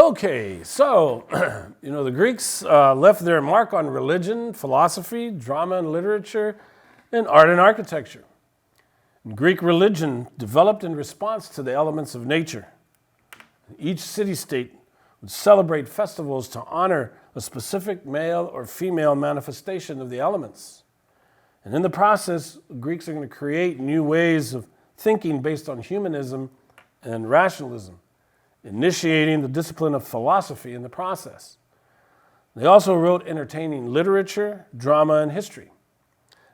Okay, so, the Greeks left their mark on religion, philosophy, drama and literature, and art and architecture. Greek religion developed in response to the elements of nature. Each city-state would celebrate festivals to honor a specific male or female manifestation of the elements. And in the process, Greeks are going to create new ways of thinking based on humanism and rationalism, initiating the discipline of philosophy in the process. They also wrote entertaining literature, drama, and history.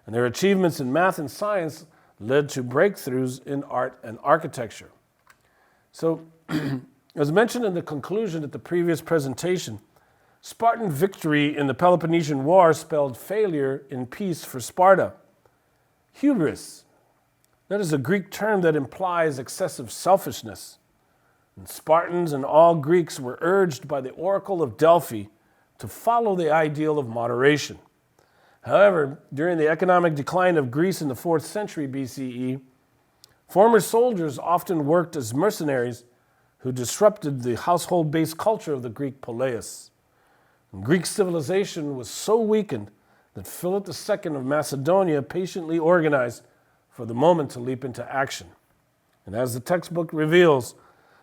And their achievements in math and science led to breakthroughs in art and architecture. So, as mentioned in the conclusion at the previous presentation, Spartan victory in the Peloponnesian War spelled failure in peace for Sparta. Hubris, that is a Greek term that implies excessive selfishness. And Spartans and all Greeks were urged by the Oracle of Delphi to follow the ideal of moderation. However, during the economic decline of Greece in the 4th century BCE, former soldiers often worked as mercenaries who disrupted the household-based culture of the Greek poleis. And Greek civilization was so weakened that Philip II of Macedonia patiently organized for the moment to leap into action. And as the textbook reveals,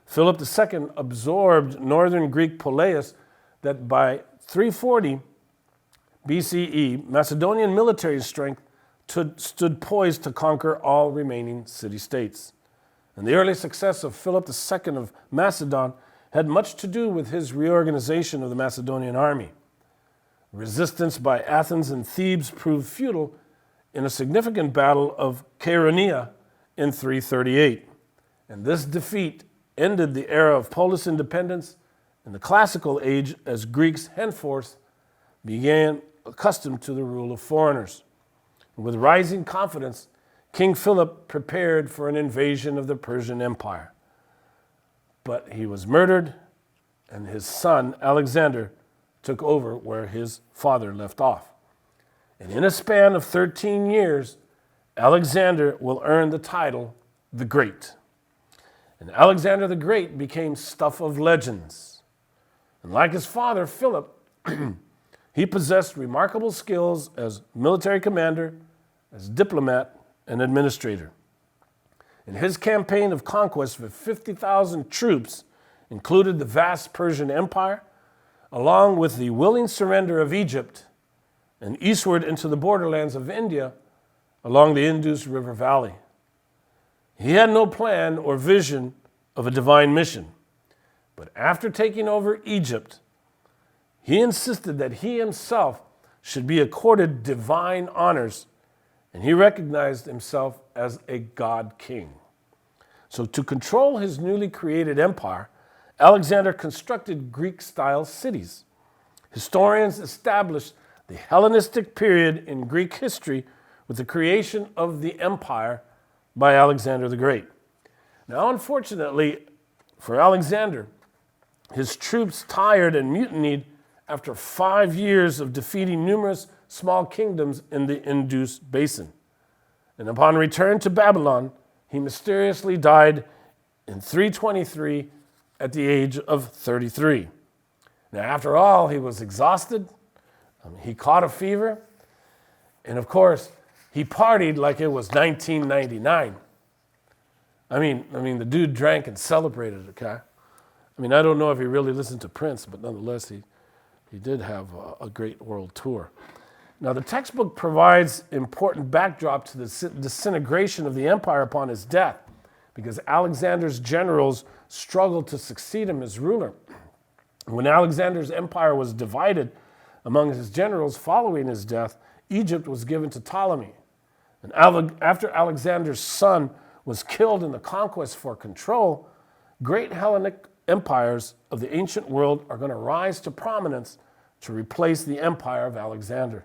Philip II absorbed northern Greek poleis that by 340 BCE, Macedonian military strength stood poised to conquer all remaining city-states. And the early success of Philip II of Macedon had much to do with his reorganization of the Macedonian army. Resistance by Athens and Thebes proved futile in a significant battle of Chaeronea in 338. And this defeat ended the era of Polish independence in the classical age as Greeks henceforth began accustomed to the rule of foreigners. With rising confidence, King Philip prepared for an invasion of the Persian Empire. But he was murdered, and his son, Alexander, took over where his father left off. And in a span of 13 years, Alexander will earn the title, the Great. And Alexander the Great became stuff of legends. And like his father, Philip, he possessed remarkable skills as military commander, as diplomat, and administrator. And his campaign of conquest with 50,000 troops included the vast Persian Empire, along with the willing surrender of Egypt, and eastward into the borderlands of India along the Indus River Valley. He had no plan or vision of a divine mission. But after taking over Egypt, he insisted that he himself should be accorded divine honors, and he recognized himself as a god king. So to control his newly created empire, Alexander constructed Greek-style cities. Historians established the Hellenistic period in Greek history with the creation of the empire by Alexander the Great. Now, unfortunately for Alexander, his troops tired and mutinied after 5 years of defeating numerous small kingdoms in the Indus Basin. And upon return to Babylon, he mysteriously died in 323 at the age of 33. Now, after all, he was exhausted, he caught a fever, and of course, he partied like it was 1999. I mean, the dude drank and celebrated, okay? I don't know if he really listened to Prince, but nonetheless, he did have a great world tour. Now, the textbook provides important backdrop to the disintegration of the empire upon his death, because Alexander's generals struggled to succeed him as ruler. When Alexander's empire was divided among his generals following his death, Egypt was given to Ptolemy. And after Alexander's son was killed in the conquest for control, great Hellenic empires of the ancient world are going to rise to prominence to replace the empire of Alexander.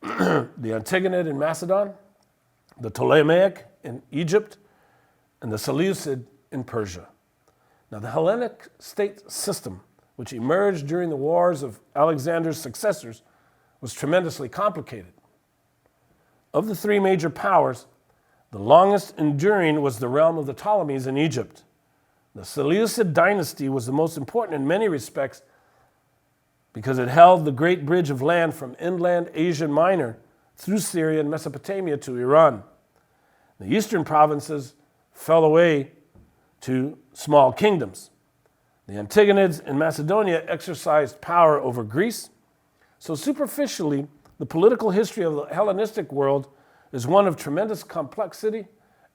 The Antigonid in Macedon, the Ptolemaic in Egypt, and the Seleucid in Persia. Now, the Hellenic state system, which emerged during the wars of Alexander's successors, was tremendously complicated. Of the three major powers, the longest enduring was the realm of the Ptolemies in Egypt, The Seleucid dynasty was the most important in many respects because it held the great bridge of land from inland Asia Minor through Syria and Mesopotamia to Iran. The eastern provinces fell away to small kingdoms. The Antigonids in Macedonia exercised power over Greece. So superficially, the political history of the Hellenistic world is one of tremendous complexity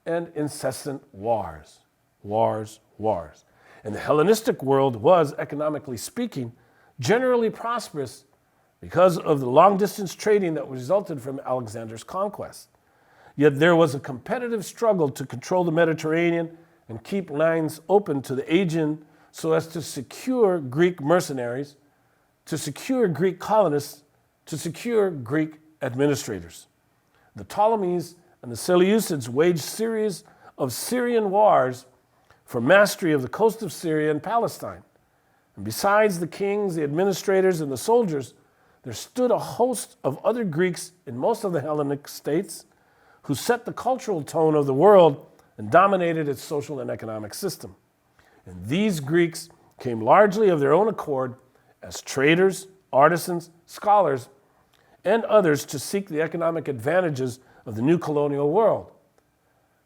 and incessant wars. Wars, wars. And the Hellenistic world was, economically speaking, generally prosperous because of the long-distance trading that resulted from Alexander's conquest. Yet there was a competitive struggle to control the Mediterranean and keep lines open to the Aegean so as to secure Greek mercenaries, to secure Greek colonists, to secure Greek administrators. The Ptolemies and the Seleucids waged series of Syrian wars for mastery of the coast of Syria and Palestine. And besides the kings, the administrators, and the soldiers, there stood a host of other Greeks in most of the Hellenic states who set the cultural tone of the world and dominated its social and economic system. And these Greeks came largely of their own accord as traders, artisans, scholars, and others to seek the economic advantages of the new colonial world.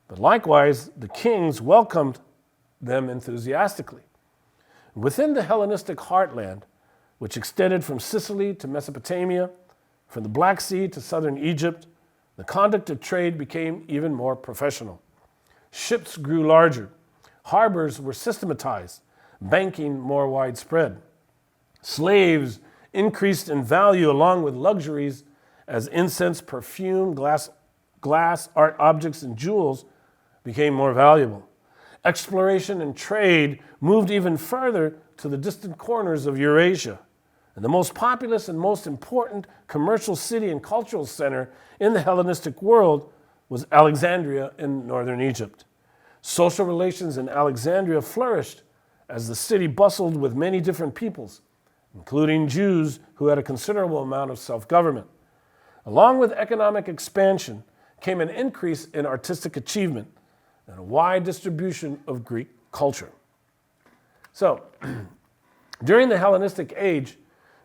But likewise, the kings welcomed them enthusiastically. Within the Hellenistic heartland, which extended from Sicily to Mesopotamia, from the Black Sea to southern Egypt, the conduct of trade became even more professional. Ships grew larger, harbors were systematized, banking more widespread. Slaves increased in value along with luxuries as incense, perfume, glass, art objects, and jewels became more valuable. Exploration and trade moved even further to the distant corners of Eurasia. And the most populous and most important commercial city and cultural center in the Hellenistic world was Alexandria in northern Egypt. Social relations in Alexandria flourished as the city bustled with many different peoples, including Jews who had a considerable amount of self-government. Along with economic expansion came an increase in artistic achievement and a wide distribution of Greek culture. So, during the Hellenistic age,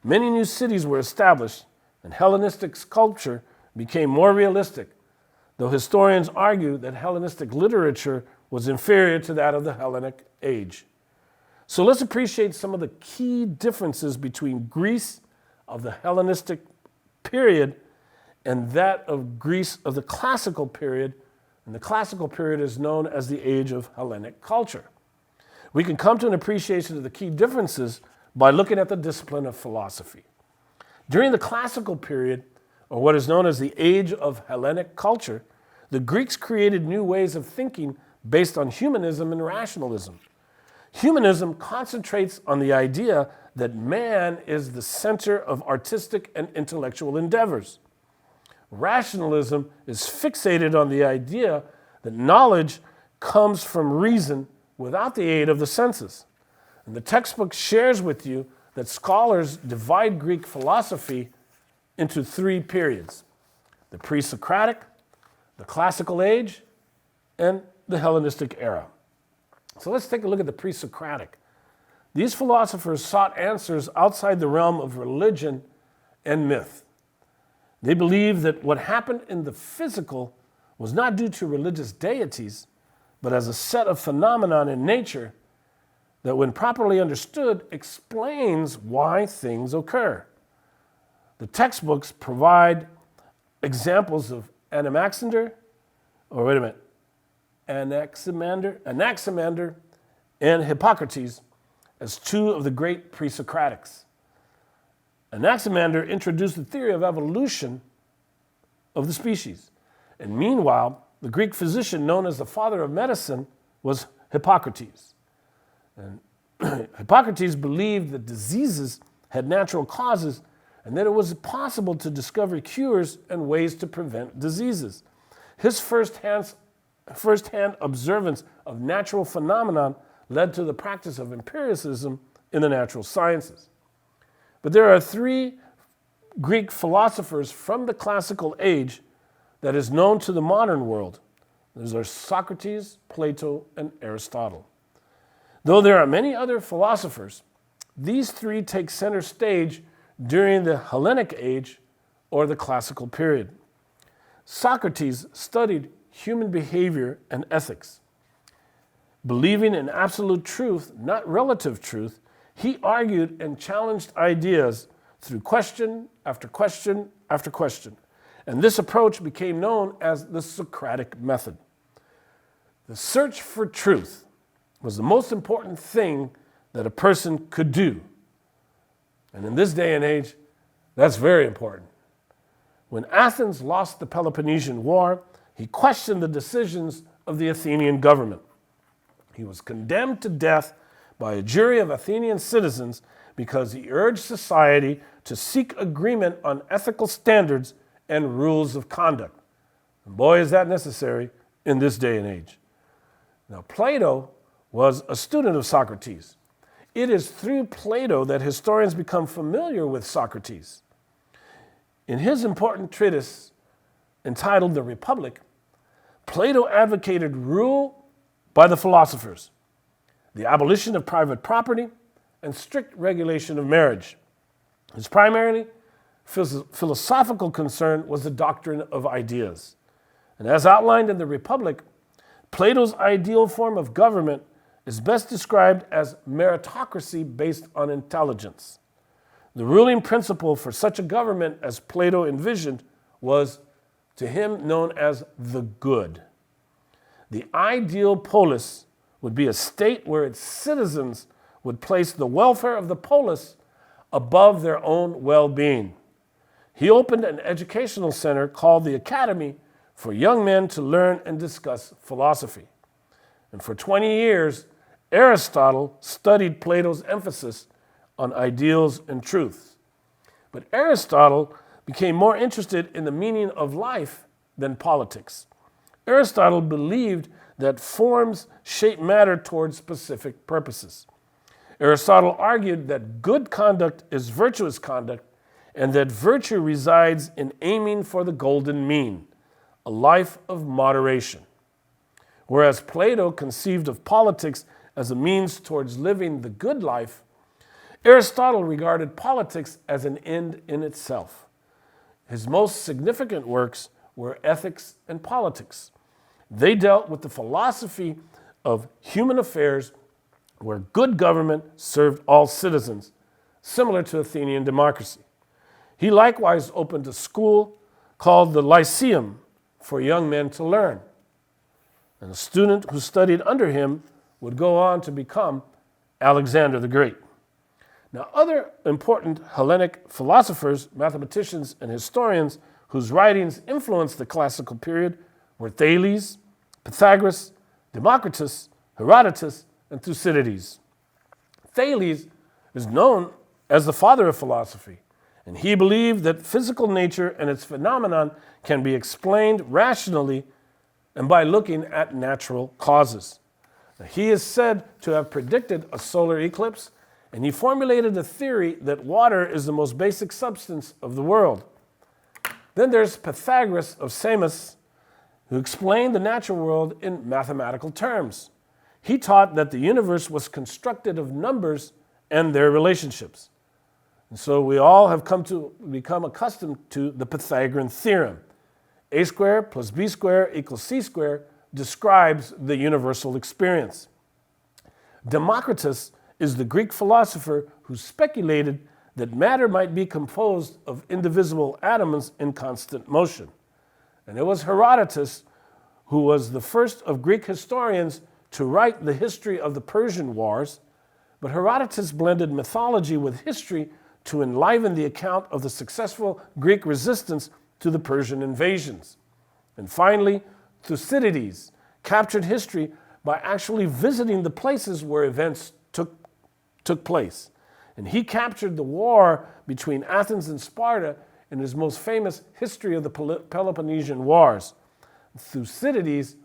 many new cities were established, and Hellenistic sculpture became more realistic, though historians argue that Hellenistic literature was inferior to that of the Hellenic age. So let's appreciate some of the key differences between Greece of the Hellenistic period and that of Greece of the classical period. And the classical period is known as the age of Hellenic culture. We can come to an appreciation of the key differences by looking at the discipline of philosophy. During the classical period, or what is known as the age of Hellenic culture, the Greeks created new ways of thinking based on humanism and rationalism. Humanism concentrates on the idea that man is the center of artistic and intellectual endeavors. Rationalism is fixated on the idea that knowledge comes from reason without the aid of the senses. And the textbook shares with you that scholars divide Greek philosophy into three periods: the pre-Socratic, the classical age, and the Hellenistic era. So let's take a look at the pre-Socratic. These philosophers sought answers outside the realm of religion and myth. They believed that what happened in the physical was not due to religious deities, but as a set of phenomena in nature that, when properly understood, explains why things occur. The textbooks provide examples of Anaximander, and Hippocrates as two of the great pre-Socratics. Anaximander introduced the theory of evolution of the species. And meanwhile, the Greek physician known as the father of medicine was Hippocrates. And Hippocrates believed that diseases had natural causes and that it was possible to discover cures and ways to prevent diseases. His first-hand observance of natural phenomenon led to the practice of empiricism in the natural sciences. But there are three Greek philosophers from the classical age that is known to the modern world. Those are Socrates, Plato, and Aristotle. Though there are many other philosophers, these three take center stage during the Hellenic age or the classical period. Socrates studied human behavior and ethics. Believing in absolute truth, not relative truth, he argued and challenged ideas through question after question after question. And this approach became known as the Socratic method. The search for truth was the most important thing that a person could do. And in this day and age, that's very important. When Athens lost the Peloponnesian War, he questioned the decisions of the Athenian government. He was condemned to death by a jury of Athenian citizens because he urged society to seek agreement on ethical standards and rules of conduct. And boy, is that necessary in this day and age. Now, Plato was a student of Socrates. It is through Plato that historians become familiar with Socrates. In his important treatise entitled The Republic, Plato advocated rule by the philosophers, the abolition of private property, and strict regulation of marriage. His primarily philosophical concern was the doctrine of ideas. And as outlined in The Republic, Plato's ideal form of government is best described as meritocracy based on intelligence. The ruling principle for such a government as Plato envisioned was, to him, known as the good. The ideal polis would be a state where its citizens would place the welfare of the polis above their own well-being. He opened an educational center called the Academy for young men to learn and discuss philosophy. And for 20 years, Aristotle studied Plato's emphasis on ideals and truths. But Aristotle became more interested in the meaning of life than politics. Aristotle believed that forms shape matter towards specific purposes. Aristotle argued that good conduct is virtuous conduct and that virtue resides in aiming for the golden mean, a life of moderation. Whereas Plato conceived of politics as a means towards living the good life, Aristotle regarded politics as an end in itself. His most significant works were Ethics and Politics. They dealt with the philosophy of human affairs where good government served all citizens, similar to Athenian democracy. He likewise opened a school called the Lyceum for young men to learn. And a student who studied under him would go on to become Alexander the Great. Now, other important Hellenic philosophers, mathematicians, and historians whose writings influenced the classical period were Thales, Pythagoras, Democritus, Herodotus, and Thucydides. Thales is known as the father of philosophy, and he believed that physical nature and its phenomenon can be explained rationally and by looking at natural causes. Now, he is said to have predicted a solar eclipse, and he formulated a theory that water is the most basic substance of the world. Then there's Pythagoras of Samos, who explained the natural world in mathematical terms. He taught that the universe was constructed of numbers and their relationships. And so we all have come to become accustomed to the Pythagorean theorem. A squared plus B squared equals C squared describes the universal experience. Democritus is the Greek philosopher who speculated that matter might be composed of indivisible atoms in constant motion. And it was Herodotus who was the first of Greek historians to write the history of the Persian Wars, but Herodotus blended mythology with history to enliven the account of the successful Greek resistance to the Persian invasions. And finally, Thucydides captured history by actually visiting the places where events took place. And he captured the war between Athens and Sparta in his most famous History of the Peloponnesian Wars. Thucydides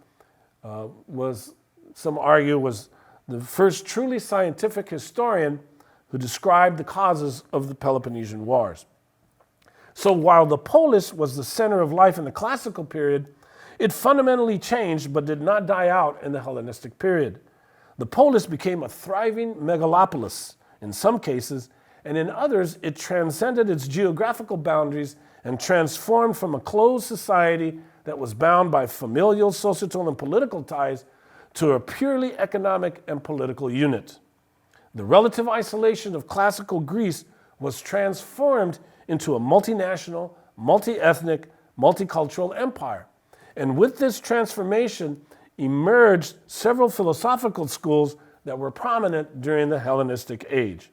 some argue, was the first truly scientific historian who described the causes of the Peloponnesian Wars. So while the polis was the center of life in the classical period, it fundamentally changed but did not die out in the Hellenistic period. The polis became a thriving megalopolis in some cases, and in others it transcended its geographical boundaries and transformed from a closed society that was bound by familial, societal, and political ties to a purely economic and political unit. The relative isolation of classical Greece was transformed into a multinational, multi-ethnic, multicultural empire. And with this transformation emerged several philosophical schools that were prominent during the Hellenistic age.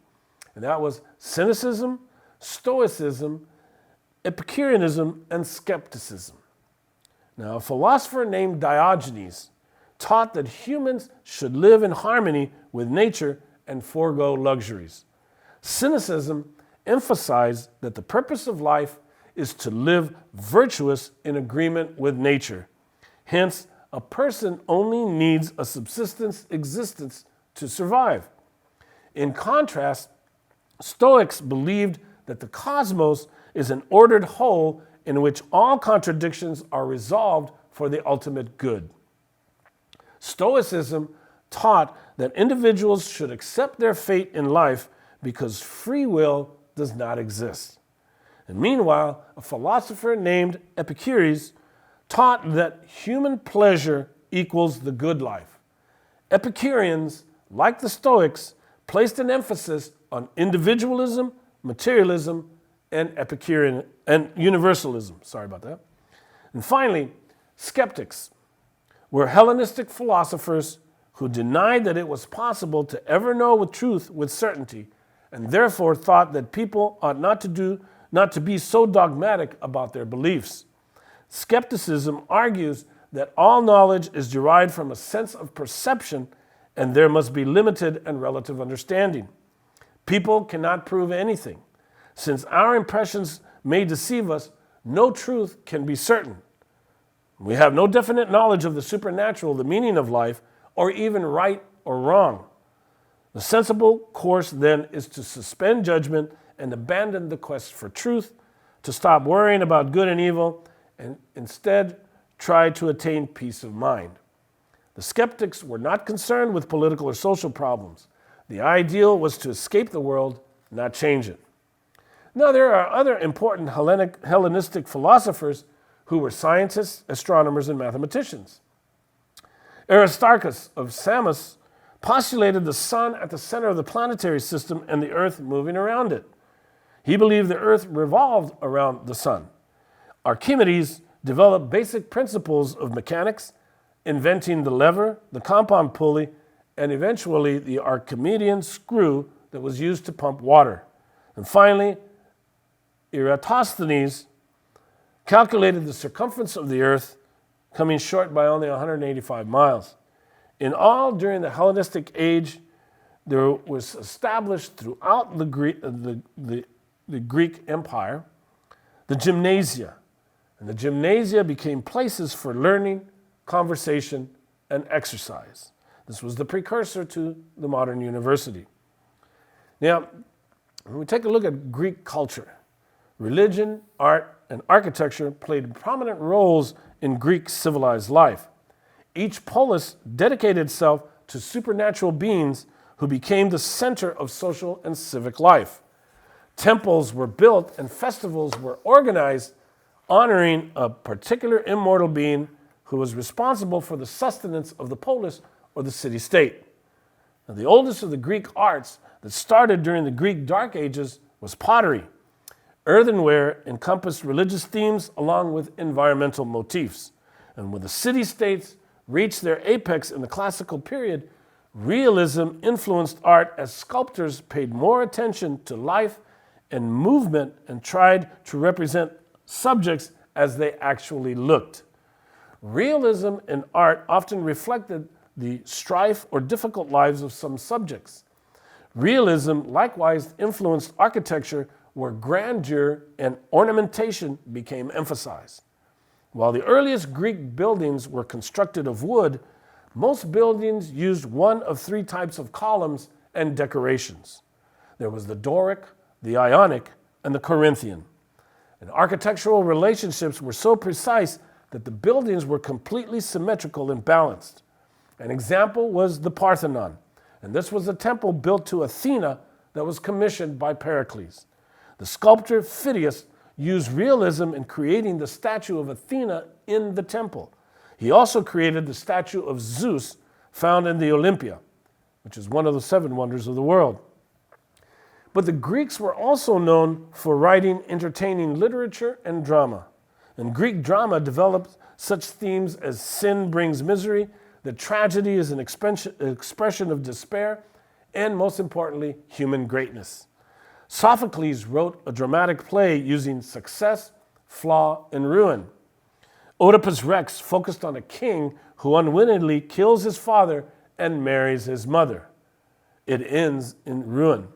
And that was Cynicism, Stoicism, Epicureanism, and Skepticism. Now, a philosopher named Diogenes taught that humans should live in harmony with nature and forego luxuries. Cynicism emphasized that the purpose of life is to live virtuous in agreement with nature. Hence, a person only needs a subsistence existence to survive. In contrast, Stoics believed that the cosmos is an ordered whole in which all contradictions are resolved for the ultimate good. Stoicism taught that individuals should accept their fate in life because free will does not exist. And meanwhile, a philosopher named Epicurus taught that human pleasure equals the good life. Epicureans, like the Stoics, placed an emphasis on individualism, materialism, and Epicurean and universalism. Sorry about that. And finally, skeptics were Hellenistic philosophers who denied that it was possible to ever know with truth with certainty, and therefore thought that people ought not to be so dogmatic about their beliefs. Skepticism argues that all knowledge is derived from a sense of perception, and there must be limited and relative understanding. People cannot prove anything. Since our impressions may deceive us, no truth can be certain. We have no definite knowledge of the supernatural, the meaning of life, or even right or wrong. The sensible course then is to suspend judgment and abandon the quest for truth, to stop worrying about good and evil, and instead try to attain peace of mind. The skeptics were not concerned with political or social problems. The ideal was to escape the world, not change it. Now, there are other important Hellenistic philosophers who were scientists, astronomers, and mathematicians. Aristarchus of Samos postulated the sun at the center of the planetary system and the earth moving around it. He believed the earth revolved around the sun. Archimedes developed basic principles of mechanics, inventing the lever, the compound pulley, and eventually the Archimedean screw that was used to pump water. And finally, Eratosthenes calculated the circumference of the earth, coming short by only 185 miles. In all, during the Hellenistic age, there was established throughout the Greek Empire the gymnasia. And the gymnasia became places for learning, conversation, and exercise. This was the precursor to the modern university. Now, when we take a look at Greek culture, religion, art, and architecture played prominent roles in Greek civilized life. Each polis dedicated itself to supernatural beings who became the center of social and civic life. Temples were built and festivals were organized honoring a particular immortal being who was responsible for the sustenance of the polis or the city-state. Now, the oldest of the Greek arts that started during the Greek Dark Ages was pottery. Earthenware encompassed religious themes along with environmental motifs. And when the city-states reached their apex in the classical period, realism influenced art as sculptors paid more attention to life and movement and tried to represent subjects as they actually looked. Realism in art often reflected the strife or difficult lives of some subjects. Realism likewise influenced architecture where grandeur and ornamentation became emphasized. While the earliest Greek buildings were constructed of wood, most buildings used one of three types of columns and decorations. There was the Doric, the Ionic, and the Corinthian. And architectural relationships were so precise that the buildings were completely symmetrical and balanced. An example was the Parthenon, and this was a temple built to Athena that was commissioned by Pericles. The sculptor Phidias used realism in creating the statue of Athena in the temple. He also created the statue of Zeus found in the Olympia, which is one of the 7 wonders of the world. But the Greeks were also known for writing entertaining literature and drama. And Greek drama developed such themes as sin brings misery, that tragedy is an expression of despair, and most importantly, human greatness. Sophocles wrote a dramatic play using success, flaw, and ruin. Oedipus Rex focused on a king who unwittingly kills his father and marries his mother. It ends in ruin.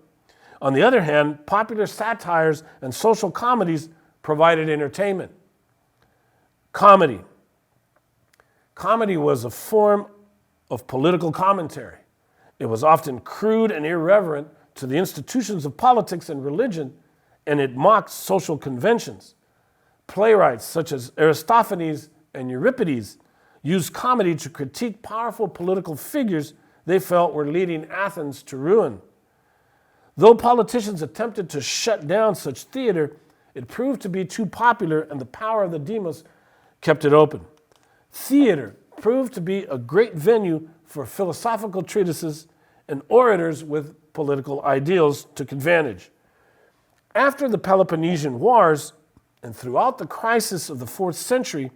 On the other hand, popular satires and social comedies provided entertainment. Comedy. Comedy was a form of political commentary. It was often crude and irreverent to the institutions of politics and religion, and it mocked social conventions. Playwrights such as Aristophanes and Euripides used comedy to critique powerful political figures they felt were leading Athens to ruin. Though politicians attempted to shut down such theater, it proved to be too popular, and the power of the demos kept it open. Theater proved to be a great venue for philosophical treatises and orators with political ideals took advantage. After the Peloponnesian Wars and throughout the crisis of the 4th century,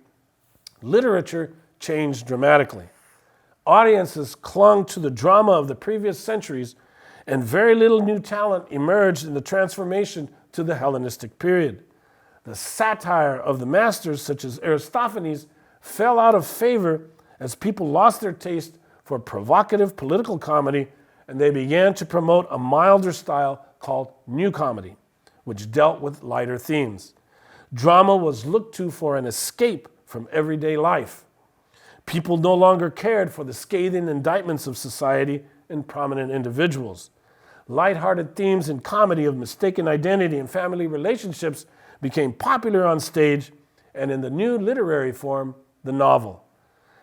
literature changed dramatically. Audiences clung to the drama of the previous centuries, and very little new talent emerged in the transformation to the Hellenistic period. The satire of the masters, such as Aristophanes, fell out of favor as people lost their taste for provocative political comedy, and they began to promote a milder style called new comedy, which dealt with lighter themes. Drama was looked to for an escape from everyday life. People no longer cared for the scathing indictments of society and prominent individuals. Lighthearted themes in comedy of mistaken identity and family relationships became popular on stage and in the new literary form, the novel.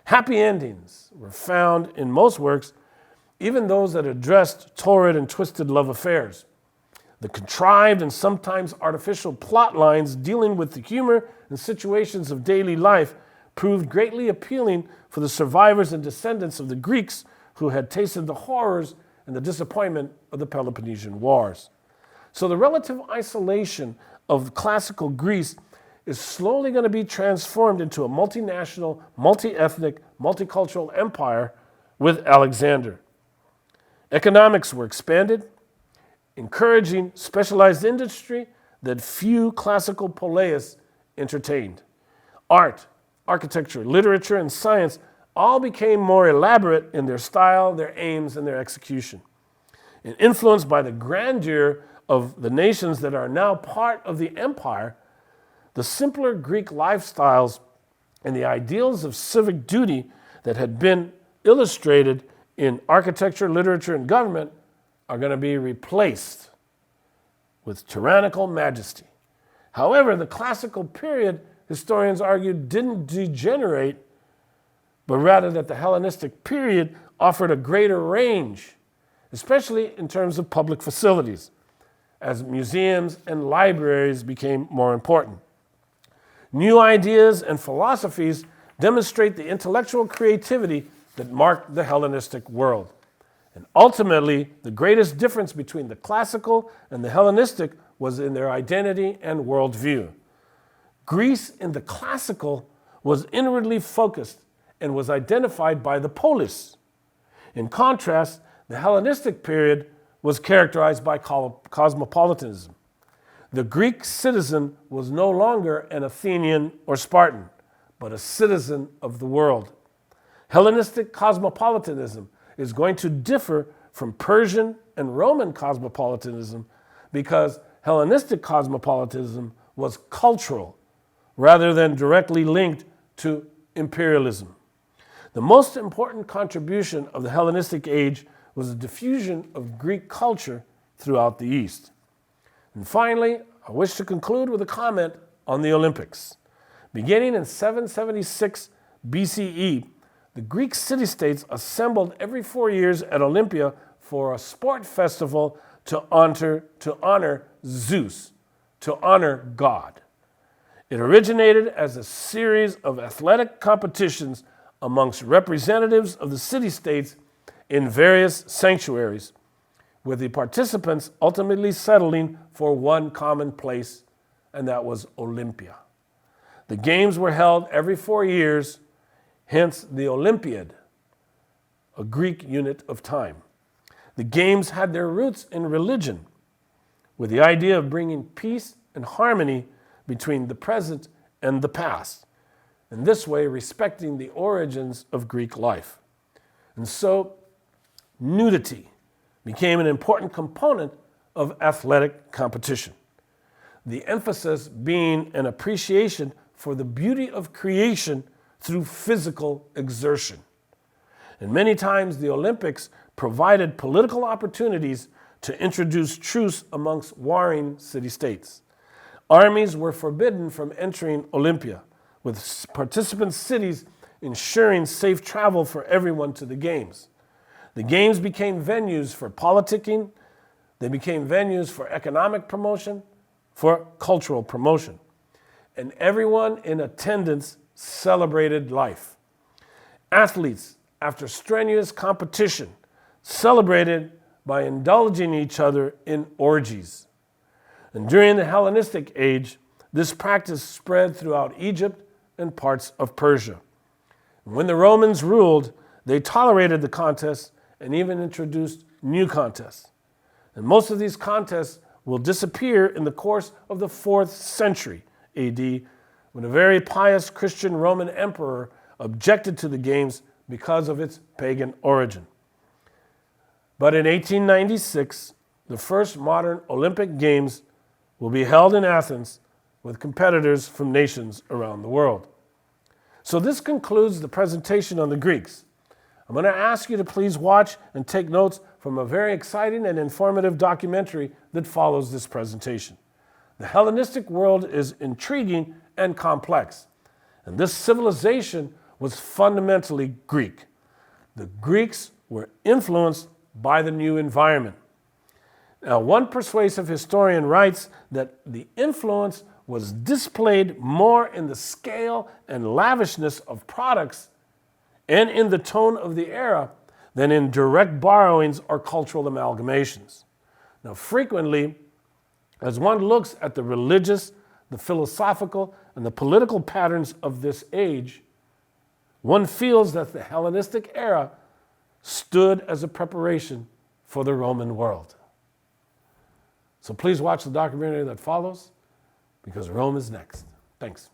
Happy endings were found in most works, even those that addressed torrid and twisted love affairs. The contrived and sometimes artificial plot lines dealing with the humor and situations of daily life proved greatly appealing for the survivors and descendants of the Greeks who had tasted the horrors and the disappointment of the Peloponnesian Wars. So the relative isolation of classical Greece is slowly going to be transformed into a multinational, multi-ethnic, multicultural empire with Alexander. Economics were expanded, encouraging specialized industry that few classical poleis entertained. Art, architecture, literature, and science all became more elaborate in their style, their aims, and their execution. And influenced by the grandeur of the nations that are now part of the empire, the simpler Greek lifestyles and the ideals of civic duty that had been illustrated in architecture, literature, and government are going to be replaced with tyrannical majesty. However, the classical period, historians argued, didn't degenerate, but rather that the Hellenistic period offered a greater range, especially in terms of public facilities, as museums and libraries became more important. New ideas and philosophies demonstrate the intellectual creativity that marked the Hellenistic world. And ultimately, the greatest difference between the classical and the Hellenistic was in their identity and worldview. Greece in the classical was inwardly focused and was identified by the polis. In contrast, the Hellenistic period was characterized by cosmopolitanism. The Greek citizen was no longer an Athenian or Spartan, but a citizen of the world. Hellenistic cosmopolitanism is going to differ from Persian and Roman cosmopolitanism because Hellenistic cosmopolitanism was cultural rather than directly linked to imperialism. The most important contribution of the Hellenistic age was the diffusion of Greek culture throughout the East. And finally, I wish to conclude with a comment on the Olympics. Beginning in 776 BCE, the Greek city-states assembled every 4 years at Olympia for a sport festival to honor Zeus, to honor God. It originated as a series of athletic competitions amongst representatives of the city-states in various sanctuaries, with the participants ultimately settling for one common place, and that was Olympia. The games were held every 4 years, hence the Olympiad, a Greek unit of time. The games had their roots in religion, with the idea of bringing peace and harmony between the present and the past, in this way respecting the origins of Greek life. And so, nudity became an important component of athletic competition, the emphasis being an appreciation for the beauty of creation through physical exertion. And many times the Olympics provided political opportunities to introduce truce amongst warring city-states. Armies were forbidden from entering Olympia, with participant cities ensuring safe travel for everyone to the games. The games became venues for politicking, they became venues for economic promotion, for cultural promotion. And everyone in attendance celebrated life. Athletes, after strenuous competition, celebrated by indulging each other in orgies. And during the Hellenistic age, this practice spread throughout Egypt and parts of Persia. When the Romans ruled, they tolerated the contests and even introduced new contests. And most of these contests will disappear in the course of the 4th century AD, when a very pious Christian Roman emperor objected to the games because of its pagan origin. But in 1896, the first modern Olympic Games will be held in Athens with competitors from nations around the world. So this concludes the presentation on the Greeks. I'm going to ask you to please watch and take notes from a very exciting and informative documentary that follows this presentation. The Hellenistic world is intriguing and complex, and this civilization was fundamentally Greek. The Greeks were influenced by the new environment. Now, one persuasive historian writes that the influence was displayed more in the scale and lavishness of products and in the tone of the era than in direct borrowings or cultural amalgamations. Now, frequently, as one looks at the religious, the philosophical, and the political patterns of this age, one feels that the Hellenistic era stood as a preparation for the Roman world. So please watch the documentary that follows, because Rome is next. Thanks.